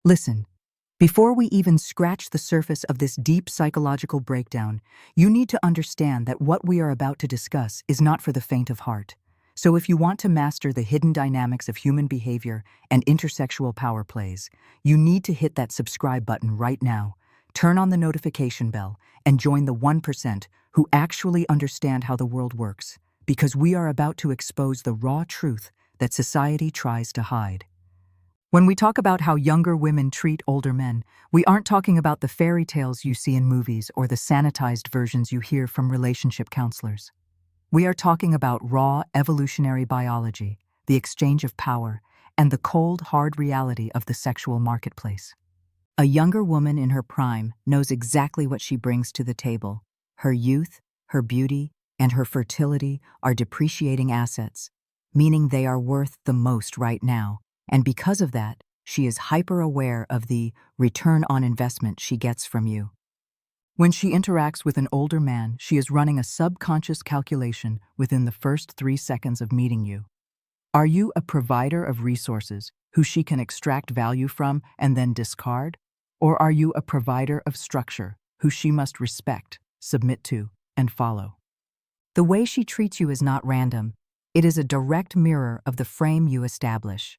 Listen, before we even scratch the surface of this deep psychological breakdown, you need to understand that what we are about to discuss is not for the faint of heart. So if you want to master the hidden dynamics of human behavior and intersexual power plays, you need to hit that subscribe button right now, turn on the notification bell, and join the 1% who actually understand how the world works, because we are about to expose the raw truth that society tries to hide. When we talk about how younger women treat older men, we aren't talking about the fairy tales you see in movies or the sanitized versions you hear from relationship counselors. We are talking about raw evolutionary biology, the exchange of power, and the cold, hard reality of the sexual marketplace. A younger woman in her prime knows exactly what she brings to the table. Her youth, her beauty, and her fertility are depreciating assets, meaning they are worth the most right now. And because of that, she is hyper-aware of the return on investment she gets from you. When she interacts with an older man, she is running a subconscious calculation within the first 3 seconds of meeting you. Are you a provider of resources who she can extract value from and then discard? Or are you a provider of structure who she must respect, submit to, and follow? The way she treats you is not random. It is a direct mirror of the frame you establish.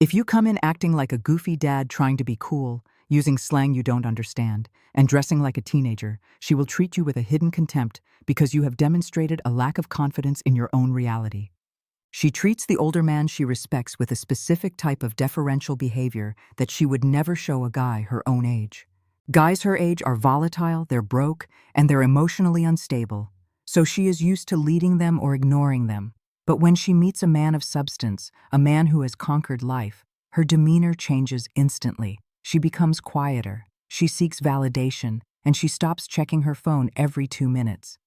If you come in acting like a goofy dad trying to be cool, using slang you don't understand, and dressing like a teenager, she will treat you with a hidden contempt because you have demonstrated a lack of confidence in your own reality. She treats the older man she respects with a specific type of deferential behavior that she would never show a guy her own age. Guys her age are volatile, they're broke, and they're emotionally unstable, so she is used to leading them or ignoring them. But when she meets a man of substance, a man who has conquered life, her demeanor changes instantly. She becomes quieter, she seeks validation, and she stops checking her phone every 2 minutes.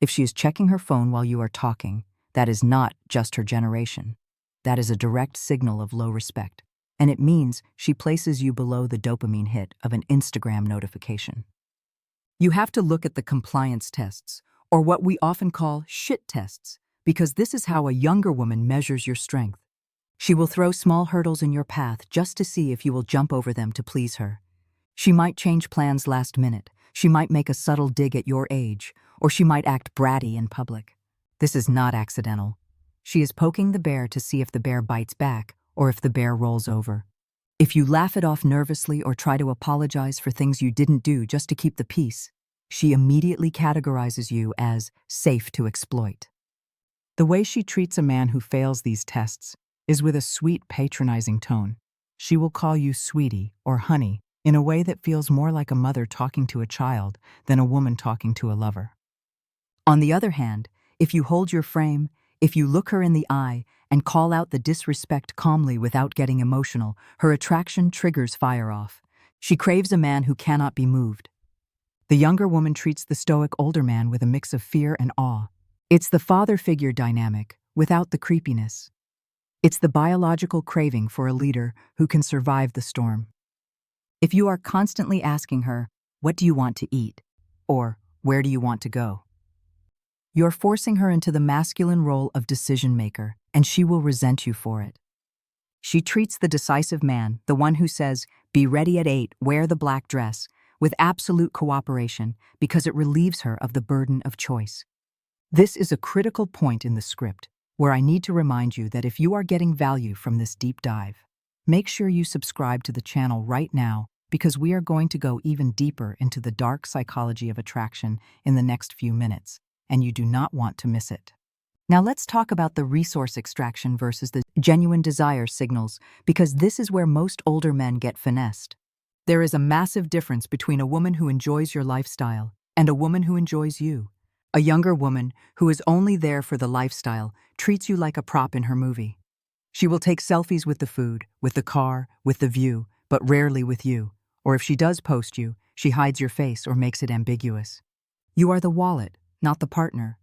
If she is checking her phone while you are talking, that is not just her generation. That is a direct signal of low respect, and it means she places you below the dopamine hit of an Instagram notification. You have to look at the compliance tests, or what we often call shit tests, because this is how a younger woman measures your strength. She will throw small hurdles in your path just to see if you will jump over them to please her. She might change plans last minute, she might make a subtle dig at your age, or she might act bratty in public. This is not accidental. She is poking the bear to see if the bear bites back or if the bear rolls over. If you laugh it off nervously or try to apologize for things you didn't do just to keep the peace, she immediately categorizes you as safe to exploit. The way she treats a man who fails these tests is with a sweet, patronizing tone. She will call you sweetie or honey in a way that feels more like a mother talking to a child than a woman talking to a lover. On the other hand, if you hold your frame, if you look her in the eye and call out the disrespect calmly without getting emotional, her attraction triggers fire off. She craves a man who cannot be moved. The younger woman treats the stoic older man with a mix of fear and awe. It's the father figure dynamic, without the creepiness. It's the biological craving for a leader who can survive the storm. If you are constantly asking her, "What do you want to eat?" or "Where do you want to go?" you're forcing her into the masculine role of decision maker, and she will resent you for it. She treats the decisive man, the one who says, "Be ready at 8, wear the black dress," with absolute cooperation because it relieves her of the burden of choice. This is a critical point in the script where I need to remind you that if you are getting value from this deep dive, make sure you subscribe to the channel right now because we are going to go even deeper into the dark psychology of attraction in the next few minutes, and you do not want to miss it. Now let's talk about the resource extraction versus the genuine desire signals, because this is where most older men get finessed. There is a massive difference between a woman who enjoys your lifestyle and a woman who enjoys you. A younger woman, who is only there for the lifestyle, treats you like a prop in her movie. She will take selfies with the food, with the car, with the view, but rarely with you. Or if she does post you, she hides your face or makes it ambiguous. You are the wallet, not the partner.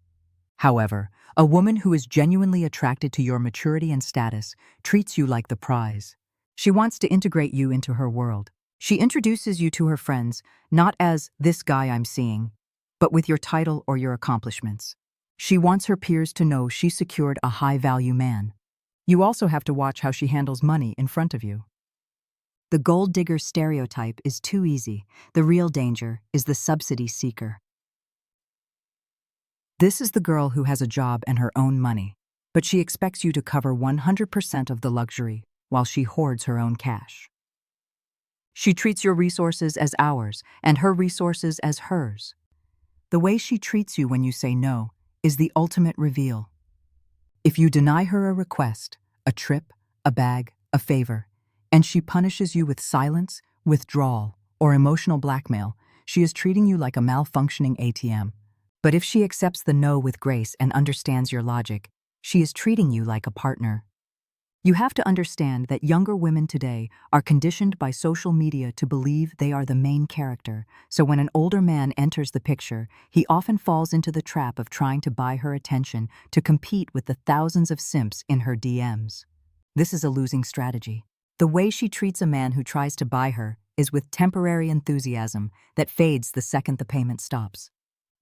However, a woman who is genuinely attracted to your maturity and status treats you like the prize. She wants to integrate you into her world. She introduces you to her friends, not as "this guy I'm seeing," but with your title or your accomplishments. She wants her peers to know she secured a high-value man. You also have to watch how she handles money in front of you. The gold digger stereotype is too easy. The real danger is the subsidy seeker. This is the girl who has a job and her own money, but she expects you to cover 100% of the luxury while she hoards her own cash. She treats your resources as ours and her resources as hers. The way she treats you when you say no is the ultimate reveal. If you deny her a request, a trip, a bag, a favor, and she punishes you with silence, withdrawal, or emotional blackmail, she is treating you like a malfunctioning ATM. But if she accepts the no with grace and understands your logic, she is treating you like a partner. You have to understand that younger women today are conditioned by social media to believe they are the main character, so when an older man enters the picture, he often falls into the trap of trying to buy her attention to compete with the thousands of simps in her DMs. This is a losing strategy. The way she treats a man who tries to buy her is with temporary enthusiasm that fades the second the payment stops.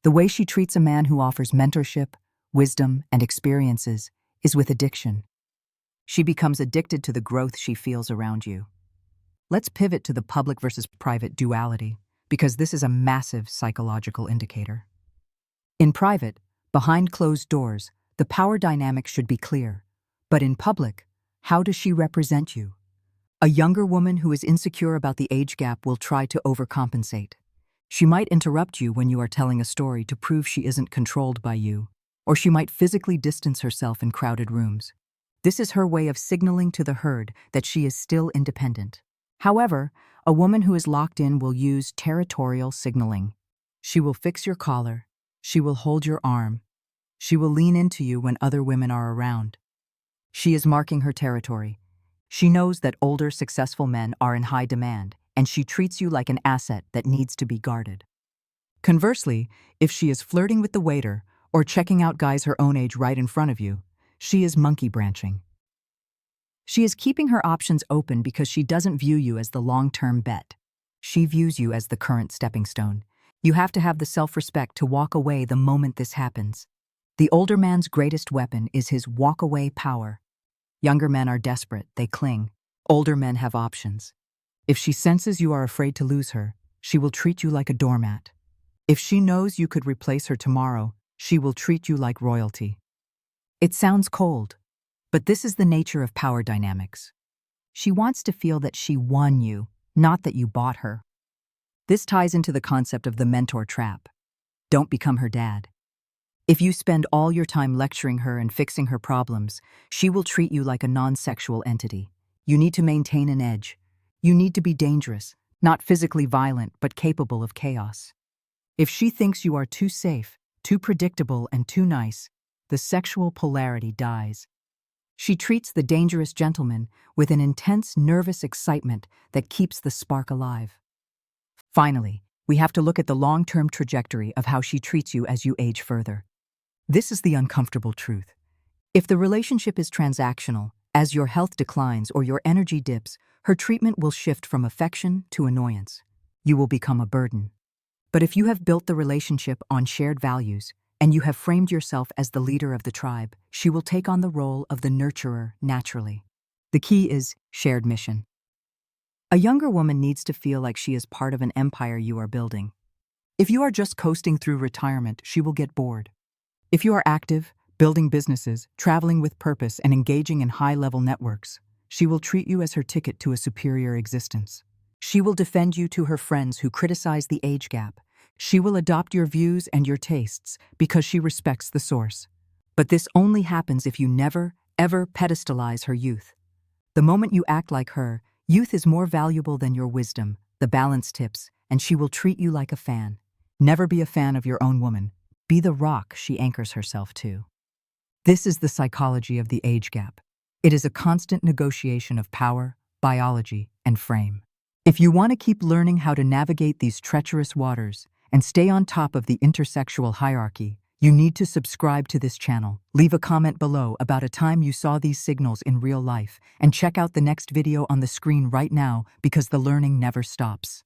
The way she treats a man who offers mentorship, wisdom, and experiences is with addiction. She becomes addicted to the growth she feels around you. Let's pivot to the public versus private duality, because this is a massive psychological indicator. In private, behind closed doors, the power dynamic should be clear. But in public, how does she represent you? A younger woman who is insecure about the age gap will try to overcompensate. She might interrupt you when you are telling a story to prove she isn't controlled by you, or she might physically distance herself in crowded rooms. This is her way of signaling to the herd that she is still independent. However, a woman who is locked in will use territorial signaling. She will fix your collar. She will hold your arm. She will lean into you when other women are around. She is marking her territory. She knows that older, successful men are in high demand, and she treats you like an asset that needs to be guarded. Conversely, if she is flirting with the waiter or checking out guys her own age right in front of you, she is monkey branching. She is keeping her options open because she doesn't view you as the long-term bet. She views you as the current stepping stone. You have to have the self-respect to walk away the moment this happens. The older man's greatest weapon is his walk-away power. Younger men are desperate, they cling. Older men have options. If she senses you are afraid to lose her, she will treat you like a doormat. If she knows you could replace her tomorrow, she will treat you like royalty. It sounds cold, but this is the nature of power dynamics. She wants to feel that she won you, not that you bought her. This ties into the concept of the mentor trap. Don't become her dad. If you spend all your time lecturing her and fixing her problems, she will treat you like a non-sexual entity. You need to maintain an edge. You need to be dangerous, not physically violent, but capable of chaos. If she thinks you are too safe, too predictable, and too nice, the sexual polarity dies. She treats the dangerous gentleman with an intense, nervous excitement that keeps the spark alive. Finally, we have to look at the long-term trajectory of how she treats you as you age further. This is the uncomfortable truth. If the relationship is transactional, as your health declines or your energy dips, her treatment will shift from affection to annoyance. You will become a burden. But if you have built the relationship on shared values, and you have framed yourself as the leader of the tribe, she will take on the role of the nurturer naturally. The key is shared mission. A younger woman needs to feel like she is part of an empire you are building. If you are just coasting through retirement, she will get bored. If you are active, building businesses, traveling with purpose, and engaging in high-level networks, she will treat you as her ticket to a superior existence. She will defend you to her friends who criticize the age gap. She will adopt your views and your tastes because she respects the source. But this only happens if you never, ever pedestalize her youth. The moment you act like her, youth is more valuable than your wisdom, the balance tips, and she will treat you like a fan. Never be a fan of your own woman. Be the rock she anchors herself to. This is the psychology of the age gap. It is a constant negotiation of power, biology, and frame. If you want to keep learning how to navigate these treacherous waters and stay on top of the intersexual hierarchy, you need to subscribe to this channel, leave a comment below about a time you saw these signals in real life, and check out the next video on the screen right now because the learning never stops.